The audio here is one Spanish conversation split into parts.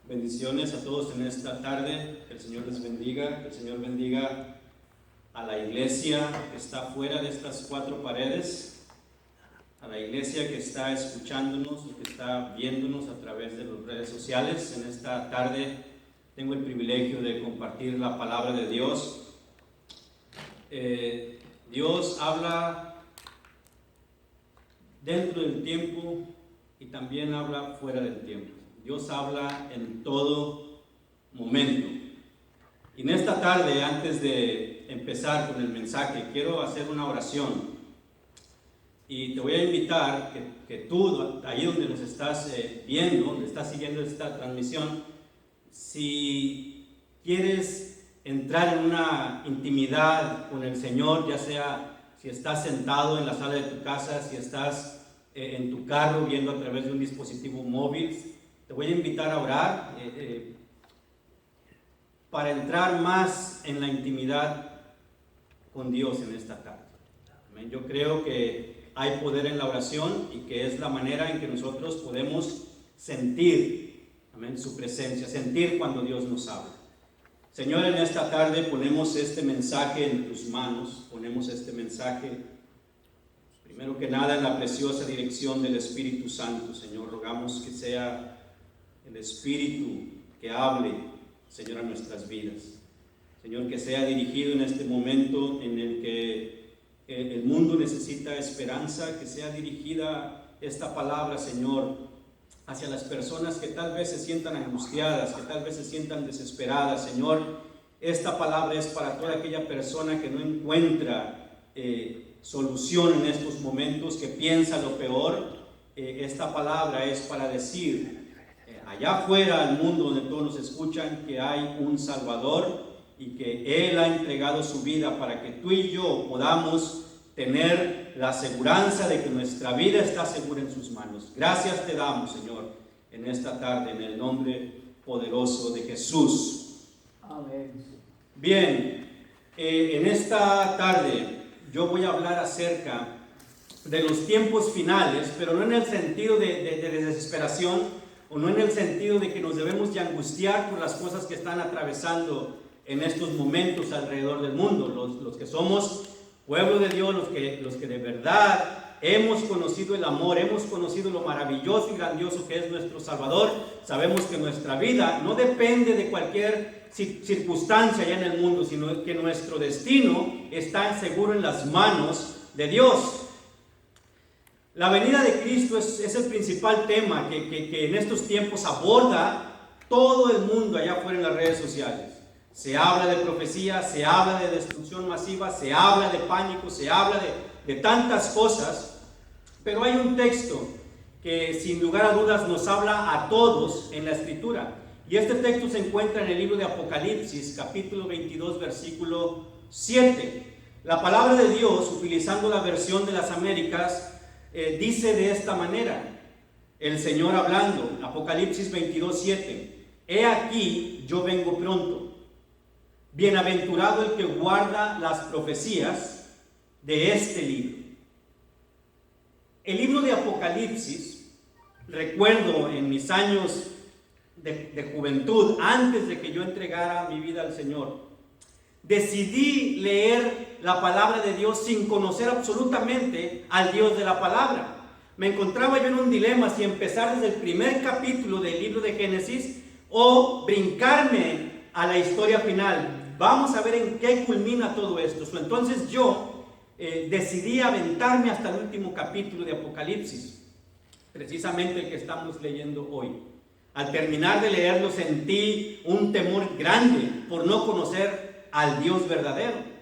Bendiciones a todos en esta tarde, que el Señor les bendiga, que el Señor bendiga a la iglesia que está fuera de estas cuatro paredes, a la iglesia que está escuchándonos y que está viéndonos a través de las redes sociales. En esta tarde tengo el privilegio de compartir la palabra de Dios. Dios habla dentro del tiempo y también habla fuera del tiempo. Dios habla en todo momento. Y en esta tarde, antes de empezar con el mensaje, quiero hacer una oración. Y te voy a invitar que tú, ahí donde nos estás viendo, donde estás siguiendo esta transmisión, si quieres entrar en una intimidad con el Señor, ya sea si estás sentado en la sala de tu casa, si estás en tu carro viendo a través de un dispositivo móvil, te voy a invitar a orar para entrar más en la intimidad con Dios en esta tarde. Amén. Yo creo que hay poder en la oración y que es la manera en que nosotros podemos sentir, amén, su presencia, sentir cuando Dios nos habla. Señor, en esta tarde ponemos este mensaje en tus manos, ponemos este mensaje, primero que nada, en la preciosa dirección del Espíritu Santo. Señor, rogamos que sea el Espíritu que hable, Señor, a nuestras vidas. Señor, que sea dirigido en este momento en el que el mundo necesita esperanza, que sea dirigida esta palabra, Señor, hacia las personas que tal vez se sientan angustiadas, que tal vez se sientan desesperadas. Señor, esta palabra es para toda aquella persona que no encuentra solución en estos momentos, que piensa lo peor. Esta palabra es para decir allá afuera al mundo donde todos nos escuchan que hay un Salvador y que Él ha entregado su vida para que tú y yo podamos tener la aseguranza de que nuestra vida está segura en sus manos. Gracias te damos, Señor, en esta tarde, en el nombre poderoso de Jesús. Amén. Bien, en esta tarde yo voy a hablar acerca de los tiempos finales, pero no en el sentido de desesperación, o no en el sentido de que nos debemos de angustiar por las cosas que están atravesando en estos momentos alrededor del mundo. Los que somos pueblo de Dios, los que de verdad hemos conocido el amor, hemos conocido lo maravilloso y grandioso que es nuestro Salvador, sabemos que nuestra vida no depende de cualquier circunstancia allá en el mundo, sino que nuestro destino está seguro en las manos de Dios. La venida de Cristo es el principal tema que en estos tiempos aborda todo el mundo allá afuera en las redes sociales. Se habla de profecía, se habla de destrucción masiva, se habla de pánico, se habla de tantas cosas, pero hay un texto que sin lugar a dudas nos habla a todos en la Escritura. Y este texto se encuentra en el libro de Apocalipsis, capítulo 22, versículo 7. La palabra de Dios, utilizando la versión de las Américas, dice de esta manera, el Señor hablando, Apocalipsis 22, 7. He aquí, yo vengo pronto. Bienaventurado el que guarda las profecías de este libro. El libro de Apocalipsis, recuerdo en mis años de juventud, antes de que yo entregara mi vida al Señor, decidí leer la palabra de Dios sin conocer absolutamente al Dios de la palabra. Me encontraba yo en un dilema si empezar desde el primer capítulo del libro de Génesis o brincarme a la historia final. Vamos a ver en qué culmina todo esto. Entonces yo decidí aventarme hasta el último capítulo de Apocalipsis, precisamente el que estamos leyendo hoy. Al terminar de leerlo sentí un temor grande por no conocer al Dios verdadero.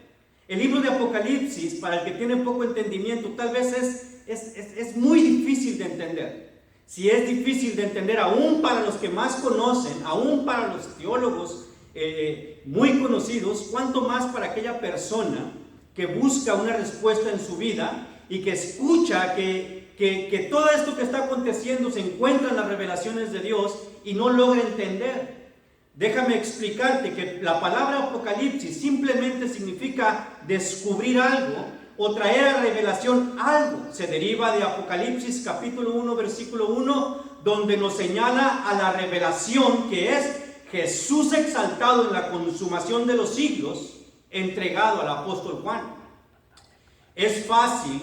El libro de Apocalipsis, para el que tiene poco entendimiento, tal vez es muy difícil de entender. Si es difícil de entender aún para los que más conocen, aún para los teólogos muy conocidos, cuánto más para aquella persona que busca una respuesta en su vida y que escucha que todo esto que está aconteciendo se encuentra en las revelaciones de Dios y no logra entender. Déjame explicarte que la palabra Apocalipsis simplemente significa descubrir algo o traer a revelación algo. Se deriva de Apocalipsis capítulo 1, versículo 1, donde nos señala a la revelación que es Jesús exaltado en la consumación de los siglos, entregado al apóstol Juan. Es fácil,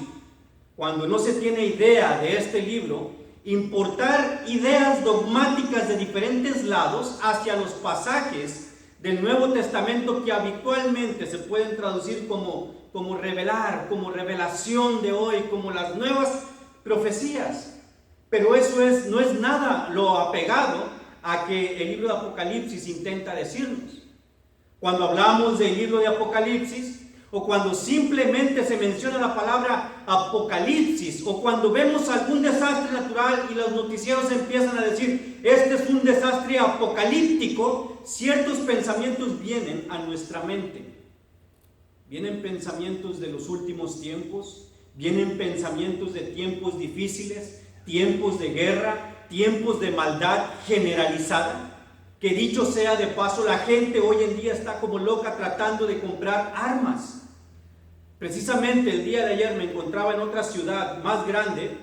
cuando no se tiene idea de este libro, importar ideas dogmáticas de diferentes lados hacia los pasajes del Nuevo Testamento que habitualmente se pueden traducir como revelar, como revelación de hoy, como las nuevas profecías. Pero eso no es nada lo apegado a que el libro de Apocalipsis intenta decirnos. Cuando hablamos del libro de Apocalipsis, o cuando simplemente se menciona la palabra apocalipsis, o cuando vemos algún desastre natural y los noticieros empiezan a decir, este es un desastre apocalíptico, ciertos pensamientos vienen a nuestra mente. Vienen pensamientos de los últimos tiempos, vienen pensamientos de tiempos difíciles, tiempos de guerra, tiempos de maldad generalizada, que dicho sea de paso, la gente hoy en día está como loca tratando de comprar armas. Precisamente el día de ayer me encontraba en otra ciudad más grande,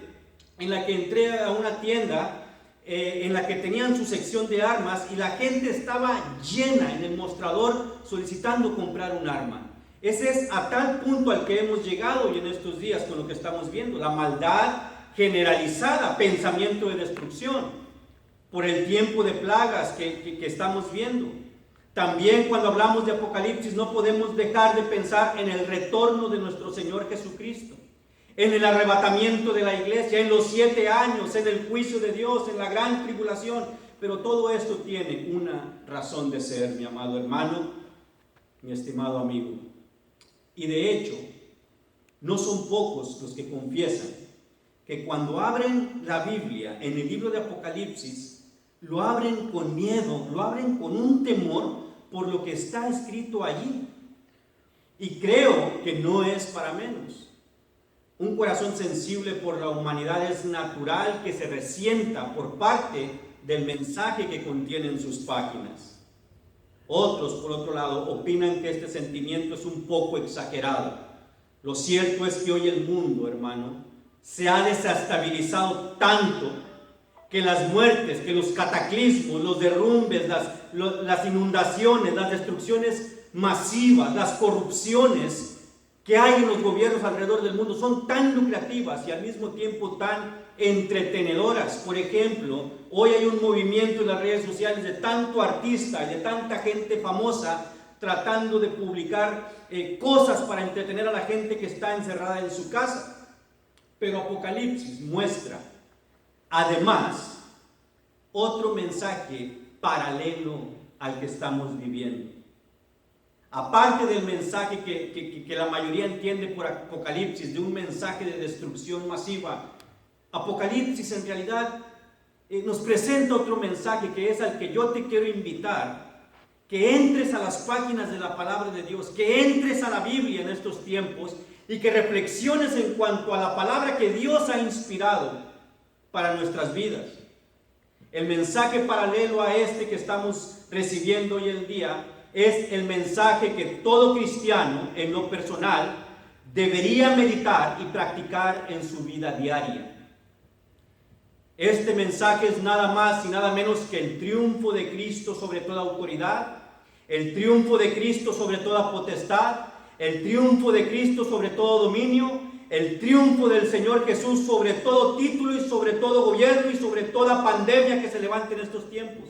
en la que entré a una tienda en la que tenían su sección de armas y la gente estaba llena en el mostrador solicitando comprar un arma. Ese es a tal punto al que hemos llegado hoy en estos días con lo que estamos viendo, la maldad generalizada, pensamiento de destrucción, por el tiempo de plagas que estamos viendo. También cuando hablamos de Apocalipsis no podemos dejar de pensar en el retorno de nuestro Señor Jesucristo, en el arrebatamiento de la iglesia, en los 7 años, en el juicio de Dios, en la gran tribulación. Pero todo esto tiene una razón de ser, mi amado hermano, mi estimado amigo. Y de hecho, no son pocos los que confiesan que cuando abren la Biblia en el libro de Apocalipsis, lo abren con miedo, lo abren con un temor por lo que está escrito allí. Y creo que no es para menos. Un corazón sensible por la humanidad es natural que se resienta por parte del mensaje que contienen sus páginas. Otros, por otro lado, opinan que este sentimiento es un poco exagerado. Lo cierto es que hoy el mundo, hermano, se ha desestabilizado tanto que las muertes, que los cataclismos, los derrumbes, las inundaciones, las destrucciones masivas, las corrupciones que hay en los gobiernos alrededor del mundo son tan lucrativas y al mismo tiempo tan entretenedoras. Por ejemplo, hoy hay un movimiento en las redes sociales de tanto artista y de tanta gente famosa tratando de publicar cosas para entretener a la gente que está encerrada en su casa. Pero Apocalipsis muestra además otro mensaje paralelo al que estamos viviendo. Aparte del mensaje que la mayoría entiende por Apocalipsis, de un mensaje de destrucción masiva, Apocalipsis en realidad nos presenta otro mensaje que es al que yo te quiero invitar, que entres a las páginas de la palabra de Dios, que entres a la Biblia en estos tiempos y que reflexiones en cuanto a la palabra que Dios ha inspirado para nuestras vidas. El mensaje paralelo a este que estamos recibiendo hoy en día es el mensaje que todo cristiano en lo personal debería meditar y practicar en su vida diaria. Este mensaje es nada más y nada menos que el triunfo de Cristo sobre toda autoridad, el triunfo de Cristo sobre toda potestad, el triunfo de Cristo sobre todo dominio, el triunfo del Señor Jesús sobre todo título y sobre todo gobierno y sobre toda pandemia que se levante en estos tiempos.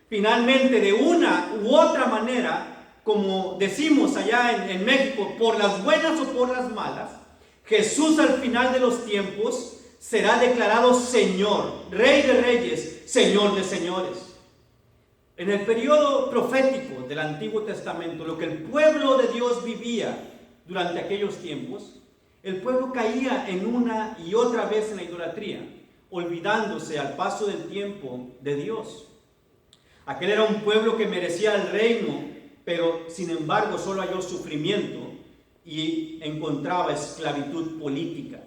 Finalmente, de una u otra manera, como decimos allá en México, por las buenas o por las malas, Jesús al final de los tiempos será declarado Señor, Rey de Reyes, Señor de Señores. En el periodo profético del Antiguo Testamento, lo que el pueblo de Dios vivía durante aquellos tiempos, el pueblo caía en una y otra vez en la idolatría, olvidándose al paso del tiempo de Dios. Aquel era un pueblo que merecía el reino, pero sin embargo solo halló sufrimiento y encontraba esclavitud política.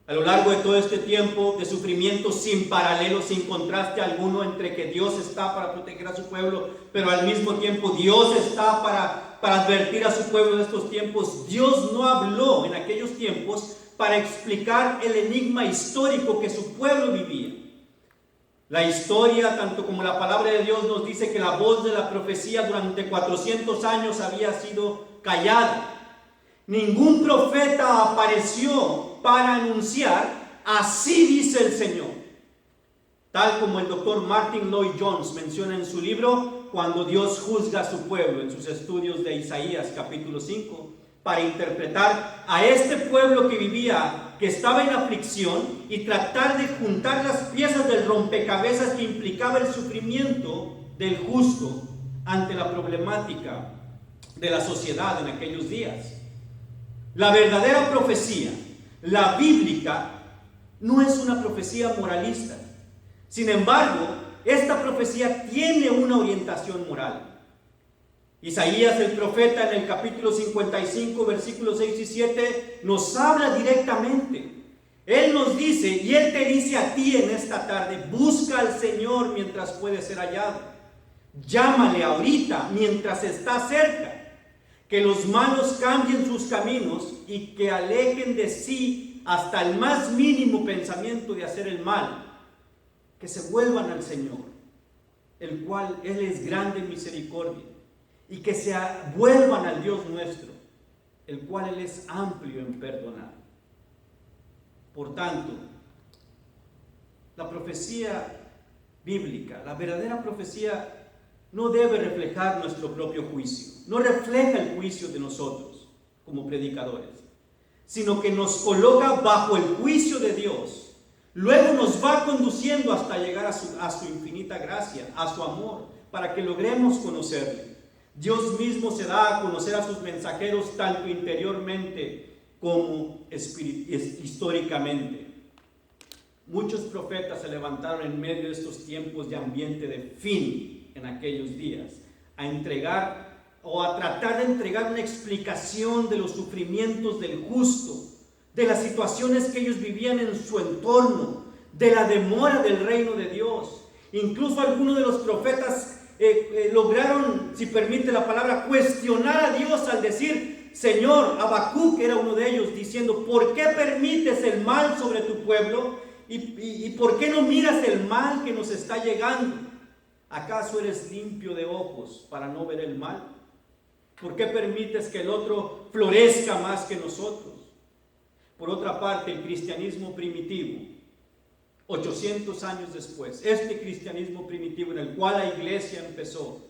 A lo largo de todo este tiempo de sufrimiento sin paralelo, sin contraste alguno entre que Dios está para proteger a su pueblo, pero al mismo tiempo Dios está para advertir a su pueblo de estos tiempos. Dios no habló en aquellos tiempos para explicar el enigma histórico que su pueblo vivía. La historia, tanto como la palabra de Dios, nos dice que la voz de la profecía durante 400 años había sido callada. Ningún profeta apareció para anunciar, así dice el Señor. Tal como el doctor Martin Lloyd Jones menciona en su libro, Cuando Dios juzga a su pueblo, en sus estudios de Isaías capítulo 5, para interpretar a este pueblo que vivía, que estaba en aflicción, y tratar de juntar las piezas del rompecabezas que implicaba el sufrimiento del justo ante la problemática de la sociedad en aquellos días. La verdadera profecía, la bíblica, no es una profecía moralista. Sin embargo, esta profecía tiene una orientación moral. Isaías el profeta en el capítulo 55, versículos 6 y 7 nos habla directamente. Él nos dice, y Él te dice a ti en esta tarde: busca al Señor mientras puede ser hallado. Llámale ahorita mientras está cerca. Que los malos cambien sus caminos y que alejen de sí hasta el más mínimo pensamiento de hacer el mal. Que se vuelvan al Señor, el cual Él es grande en misericordia, y que se vuelvan al Dios nuestro, el cual Él es amplio en perdonar. Por tanto, la profecía bíblica, la verdadera profecía, no debe reflejar nuestro propio juicio, no refleja el juicio de nosotros como predicadores, sino que nos coloca bajo el juicio de Dios. Luego nos va conduciendo hasta llegar a su infinita gracia, a su amor, para que logremos conocerle. Dios mismo se da a conocer a sus mensajeros tanto interiormente como históricamente. Muchos profetas se levantaron en medio de estos tiempos de ambiente de fin en aquellos días, a entregar o a tratar de entregar una explicación de los sufrimientos del justo, de las situaciones que ellos vivían en su entorno, de la demora del reino de Dios. Incluso algunos de los profetas lograron, si permite la palabra, cuestionar a Dios al decir: Señor, Habacuc era uno de ellos, diciendo: ¿por qué permites el mal sobre tu pueblo? ¿Y por qué no miras el mal que nos está llegando? ¿Acaso eres limpio de ojos para no ver el mal? ¿Por qué permites que el otro florezca más que nosotros? Por otra parte, el cristianismo primitivo, 800 años después, este cristianismo primitivo en el cual la iglesia empezó,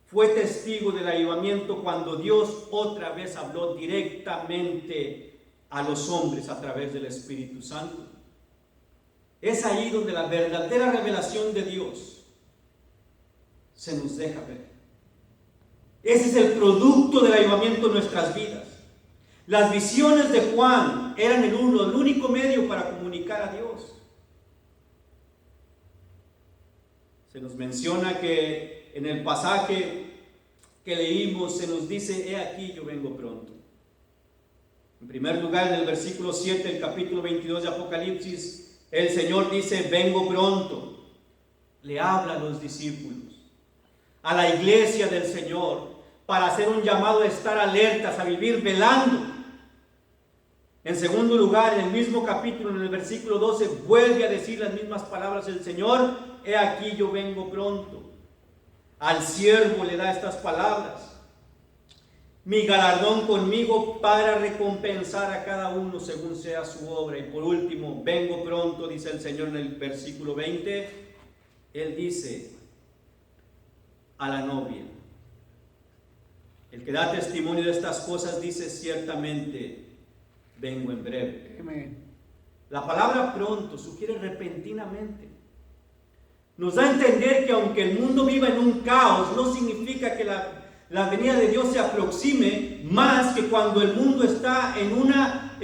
fue testigo del avivamiento cuando Dios otra vez habló directamente a los hombres a través del Espíritu Santo. Es ahí donde la verdadera revelación de Dios se nos deja ver. Ese es el producto del avivamiento en nuestras vidas. Las visiones de Juan eran el único medio para comunicar a Dios. Se nos menciona que en el pasaje que leímos se nos dice: he aquí, yo vengo pronto. En primer lugar, en el versículo 7 del capítulo 22 de Apocalipsis, el Señor dice: vengo pronto. Le habla a los discípulos, a la iglesia del Señor, para hacer un llamado a estar alertas, a vivir velando. En segundo lugar, en el mismo capítulo, en el versículo 12, vuelve a decir las mismas palabras el Señor: he aquí, yo vengo pronto. Al siervo le da estas palabras: mi galardón conmigo para recompensar a cada uno según sea su obra. Y por último, vengo pronto, dice el Señor en el versículo 20. Él dice a la novia: el que da testimonio de estas cosas dice: ciertamente vengo en breve. La palabra pronto sugiere repentinamente. Nos da a entender que aunque el mundo viva en un caos, no significa que la venida de Dios se aproxime más que cuando el mundo está en una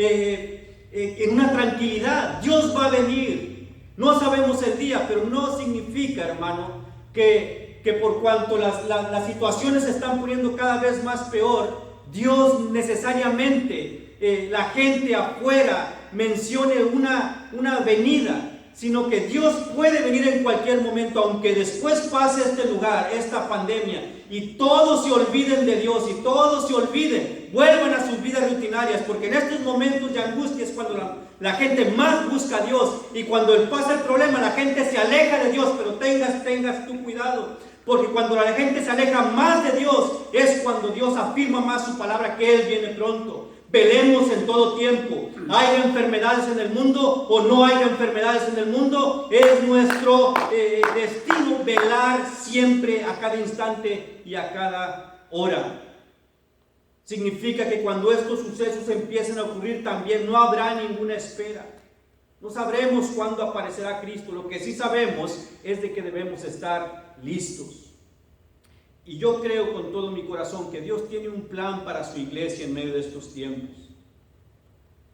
tranquilidad. Dios va a venir. No sabemos el día, pero no significa, hermano, que por cuanto las situaciones se están poniendo cada vez más peor, Dios necesariamente, la gente afuera mencione una venida, sino que Dios puede venir en cualquier momento, aunque después pase este lugar, esta pandemia, y todos se olviden de Dios, y todos se olviden, vuelvan a sus vidas rutinarias, porque en estos momentos de angustia es cuando la gente más busca a Dios, y cuando pasa el problema, la gente se aleja de Dios, pero tengas tu cuidado, porque cuando la gente se aleja más de Dios, es cuando Dios afirma más su palabra, que Él viene pronto. Velemos en todo tiempo. ¿Hay enfermedades en el mundo o no hay enfermedades en el mundo? Es nuestro destino velar siempre, a cada instante y a cada hora. Significa que cuando estos sucesos empiecen a ocurrir, también no habrá ninguna espera. No sabremos cuándo aparecerá Cristo. Lo que sí sabemos es de que debemos estar listos. Y yo creo con todo mi corazón que Dios tiene un plan para su iglesia en medio de estos tiempos.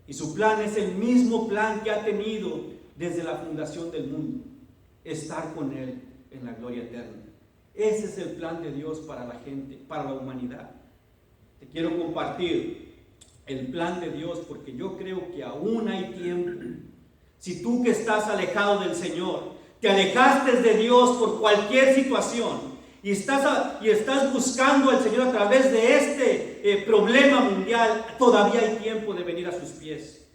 Y su plan es el mismo plan que ha tenido desde la fundación del mundo: estar con Él en la gloria eterna. Ese es el plan de Dios para la gente, para la humanidad. Te quiero compartir el plan de Dios, porque yo creo que aún hay tiempo. Si tú, que estás alejado del Señor, te alejaste de Dios por cualquier situación, y estás buscando al Señor a través de este problema mundial, todavía hay tiempo de venir a sus pies.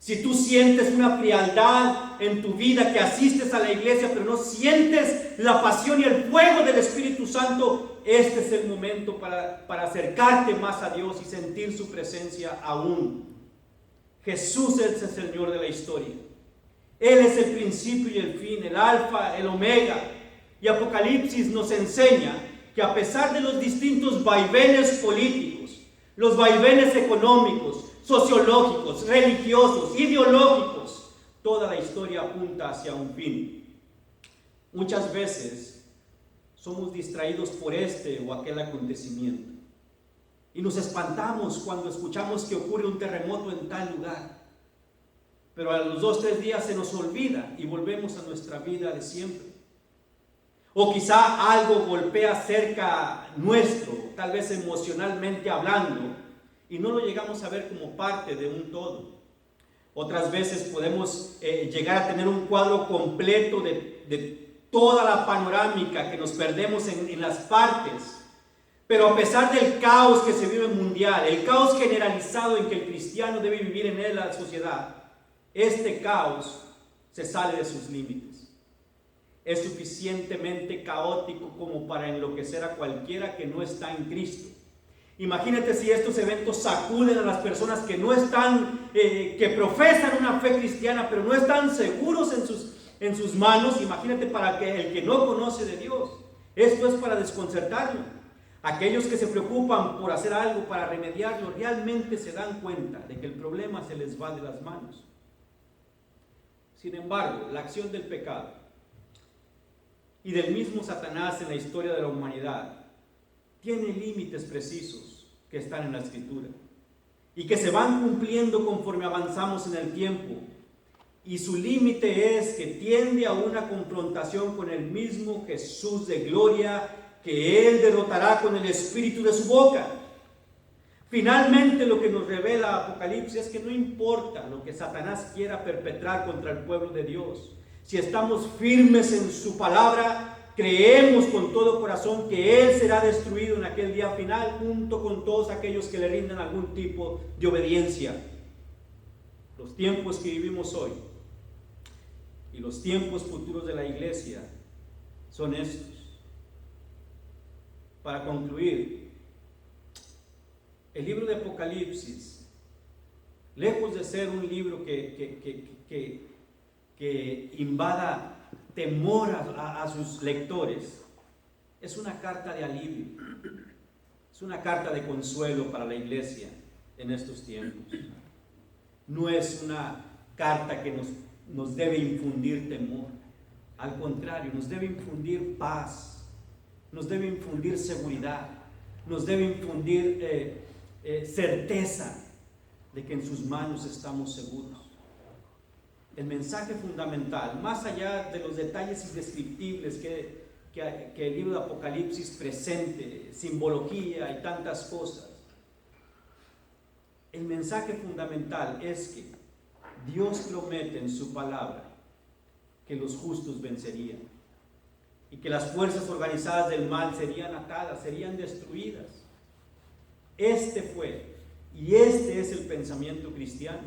Si tú sientes una frialdad en tu vida, que asistes a la iglesia pero no sientes la pasión y el fuego del Espíritu Santo, este es el momento para acercarte más a Dios y sentir su presencia aún. Jesús es el Señor de la historia. Él es el principio y el fin, el alfa, el omega. Y Apocalipsis nos enseña que a pesar de los distintos vaivenes políticos, los vaivenes económicos, sociológicos, religiosos, ideológicos, toda la historia apunta hacia un fin. Muchas veces somos distraídos por este o aquel acontecimiento y nos espantamos cuando escuchamos que ocurre un terremoto en tal lugar, pero a los 2 o 3 días se nos olvida y volvemos a nuestra vida de siempre. O quizá algo golpea cerca nuestro, tal vez emocionalmente hablando, y no lo llegamos a ver como parte de un todo. Otras veces podemos llegar a tener un cuadro completo de toda la panorámica, que nos perdemos en las partes. Pero a pesar del caos que se vive mundial, el caos generalizado en que el cristiano debe vivir en la sociedad, este caos se sale de sus límites. Es suficientemente caótico como para enloquecer a cualquiera que no está en Cristo. Imagínate si estos eventos sacuden a las personas que no están, que profesan una fe cristiana, pero no están seguros en sus manos. Imagínate para el que no conoce de Dios. Esto es para desconcertarlo. Aquellos que se preocupan por hacer algo para remediarlo, realmente se dan cuenta de que el problema se les va de las manos. Sin embargo, la acción del pecado y del mismo Satanás en la historia de la humanidad tiene límites precisos que están en la Escritura y que se van cumpliendo conforme avanzamos en el tiempo, y su límite es que tiende a una confrontación con el mismo Jesús de gloria, que Él derrotará con el espíritu de su boca. Finalmente, lo que nos revela Apocalipsis es que no importa lo que Satanás quiera perpetrar contra el pueblo de Dios, si estamos firmes en su palabra, creemos con todo corazón que Él será destruido en aquel día final, junto con todos aquellos que le rinden algún tipo de obediencia. Los tiempos que vivimos hoy y los tiempos futuros de la iglesia son estos. Para concluir, el libro de Apocalipsis, lejos de ser un libro que invada temor a sus lectores, es una carta de alivio, es una carta de consuelo para la iglesia en estos tiempos. No es una carta que nos debe infundir temor, al contrario, nos debe infundir paz, nos debe infundir seguridad, nos debe infundir certeza de que en sus manos estamos seguros. El mensaje fundamental, más allá de los detalles indescriptibles que el libro de Apocalipsis presente, simbología y tantas cosas, el mensaje fundamental es que Dios promete en su palabra que los justos vencerían y que las fuerzas organizadas del mal serían atadas, serían destruidas. Este fue y este es el pensamiento cristiano.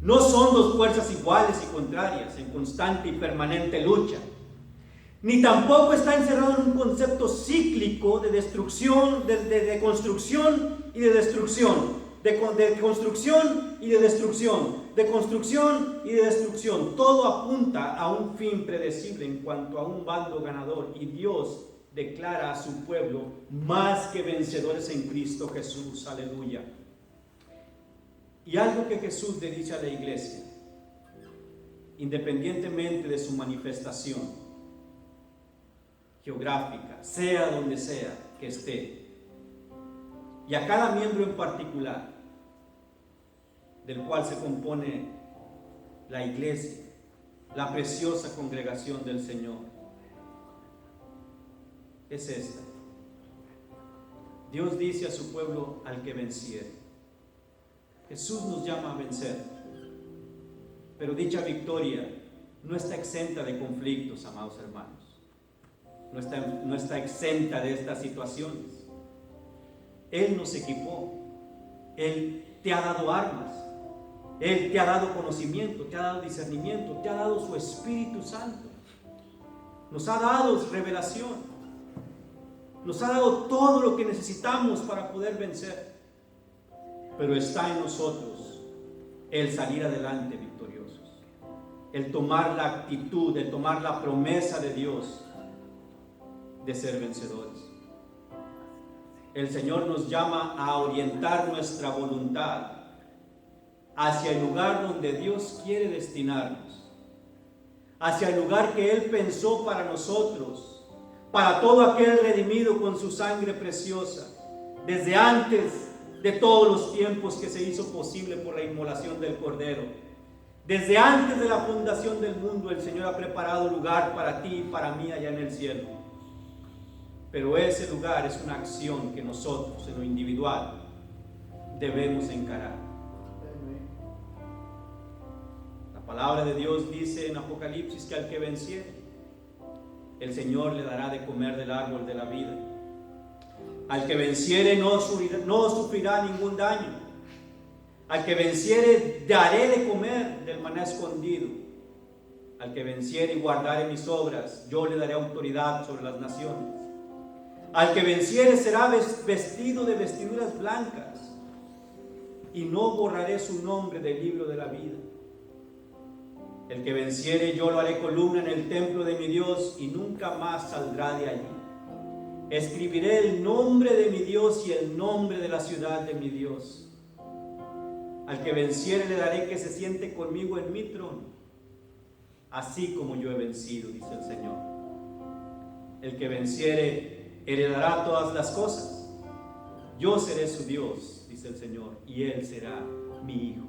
No son dos fuerzas iguales y contrarias en constante y permanente lucha, ni tampoco está encerrado en un concepto cíclico de destrucción, de construcción y de destrucción, de construcción y de destrucción, de construcción y de destrucción. Todo apunta a un fin predecible en cuanto a un bando ganador, y Dios declara a su pueblo más que vencedores en Cristo Jesús. Aleluya. Y algo que Jesús le dice a la iglesia, independientemente de su manifestación geográfica, sea donde sea que esté, y a cada miembro en particular, del cual se compone la iglesia, la preciosa congregación del Señor, es esta. Dios dice a su pueblo: al que venciere. Jesús nos llama a vencer, pero dicha victoria no está exenta de conflictos, amados hermanos. No está exenta de estas situaciones. Él nos equipó, Él te ha dado armas, Él te ha dado conocimiento, te ha dado discernimiento, te ha dado su Espíritu Santo, nos ha dado revelación, nos ha dado todo lo que necesitamos para poder vencer. Pero está en nosotros el salir adelante victoriosos, el tomar la actitud, el tomar la promesa de Dios de ser vencedores. El Señor nos llama a orientar nuestra voluntad hacia el lugar donde Dios quiere destinarnos, hacia el lugar que Él pensó para nosotros, para todo aquel redimido con su sangre preciosa, desde antes de todos los tiempos que se hizo posible por la inmolación del Cordero. Desde antes de la fundación del mundo, el Señor ha preparado lugar para ti y para mí allá en el cielo. Pero ese lugar es una acción que nosotros, en lo individual, debemos encarar. La palabra de Dios dice en Apocalipsis que al que venciere, el Señor le dará de comer del árbol de la vida. Al que venciere no sufrirá ningún daño. Al que venciere daré de comer del maná escondido. Al que venciere y guardare mis obras, yo le daré autoridad sobre las naciones. Al que venciere será vestido de vestiduras blancas, y no borraré su nombre del libro de la vida. El que venciere, yo lo haré columna en el templo de mi Dios, y nunca más saldrá de allí. Escribiré el nombre de mi Dios y el nombre de la ciudad de mi Dios. Al que venciere le daré que se siente conmigo en mi trono, así como yo he vencido, dice el Señor. El que venciere heredará todas las cosas. Yo seré su Dios, dice el Señor, y él será mi hijo.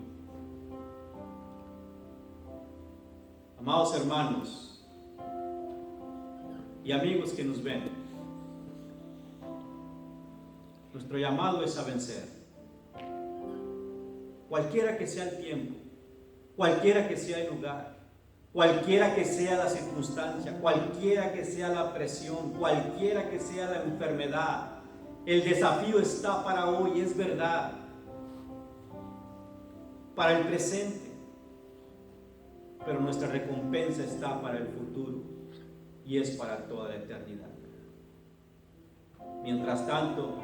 Amados hermanos y amigos que nos ven, nuestro llamado es a vencer. Cualquiera que sea el tiempo, cualquiera que sea el lugar, cualquiera que sea la circunstancia, cualquiera que sea la presión, cualquiera que sea la enfermedad, el desafío está para hoy, es verdad, para el presente, pero nuestra recompensa está para el futuro y es para toda la eternidad. Mientras tanto,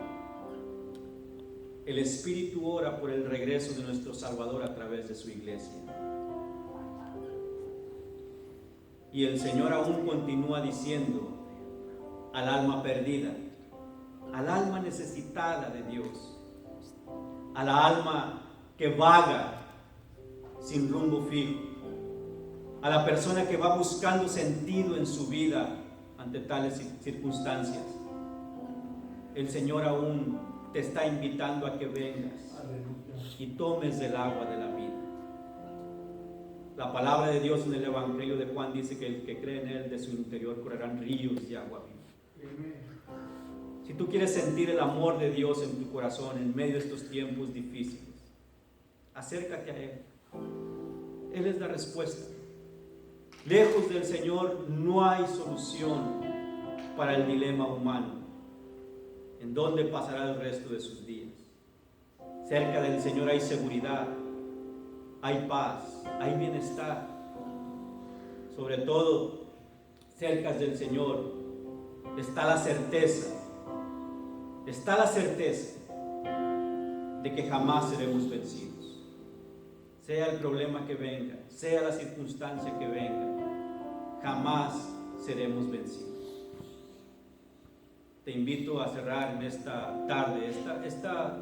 el Espíritu ora por el regreso de nuestro Salvador a través de su iglesia. Y el Señor aún continúa diciendo al alma perdida, al alma necesitada de Dios, a la alma que vaga sin rumbo fijo, a la persona que va buscando sentido en su vida ante tales circunstancias. El Señor aún te está invitando a que vengas y tomes del agua de la vida. La palabra de Dios en el Evangelio de Juan dice que el que cree en Él, de su interior correrán ríos de agua viva. Si tú quieres sentir el amor de Dios en tu corazón en medio de estos tiempos difíciles, acércate a Él. Él es la respuesta. Lejos del Señor no hay solución para el dilema humano. ¿En dónde pasará el resto de sus días? Cerca del Señor hay seguridad, hay paz, hay bienestar. Sobre todo, cerca del Señor está la certeza de que jamás seremos vencidos. Sea el problema que venga, sea la circunstancia que venga, jamás seremos vencidos. Te invito a cerrar en esta tarde esta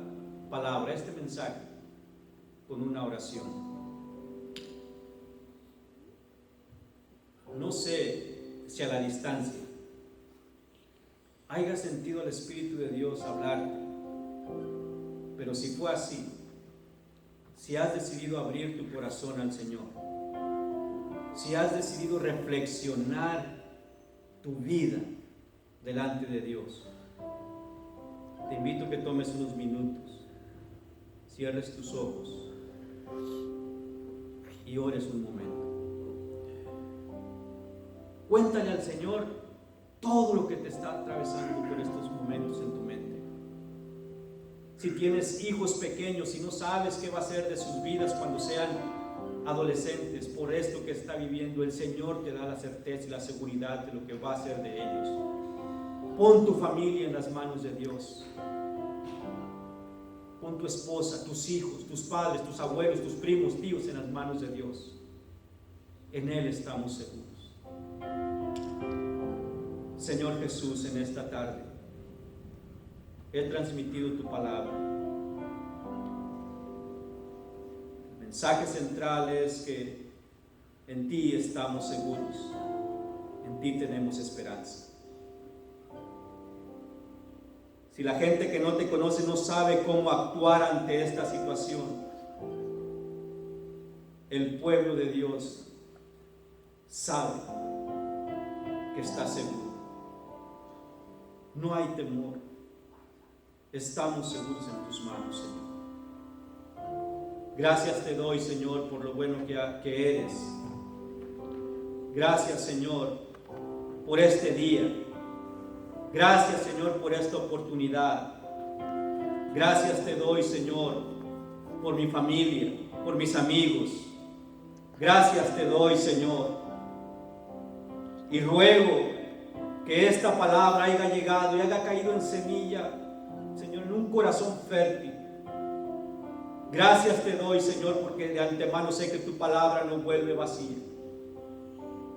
palabra, este mensaje, con una oración. No sé si a la distancia haya sentido el Espíritu de Dios hablarte, pero si fue así, si has decidido abrir tu corazón al Señor, si has decidido reflexionar tu vida delante de Dios, te invito a que tomes unos minutos, cierres tus ojos y ores un momento. Cuéntale al Señor todo lo que te está atravesando por estos momentos en tu mente. Si tienes hijos pequeños y no sabes qué va a ser de sus vidas cuando sean adolescentes, por esto que está viviendo, el Señor te da la certeza y la seguridad de lo que va a hacer de ellos. Pon tu familia en las manos de Dios. Pon tu esposa, tus hijos, tus padres, tus abuelos, tus primos, tíos en las manos de Dios. En Él estamos seguros. Señor Jesús, en esta tarde he transmitido tu palabra. El mensaje central es que en ti estamos seguros, en ti tenemos esperanza. Si la gente que no te conoce no sabe cómo actuar ante esta situación, el pueblo de Dios sabe que está seguro. No hay temor. Estamos seguros en tus manos, Señor. Gracias te doy, Señor, por lo bueno que eres. Gracias, Señor, por este día. Gracias, Señor, por esta oportunidad. Gracias te doy, Señor, por mi familia, por mis amigos. Gracias te doy, Señor. Y ruego que esta palabra haya llegado y haya caído en semilla, Señor, en un corazón fértil. Gracias te doy, Señor, porque de antemano sé que tu palabra no vuelve vacía.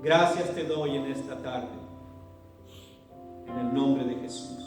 Gracias te doy en esta tarde, en el nombre de Jesús.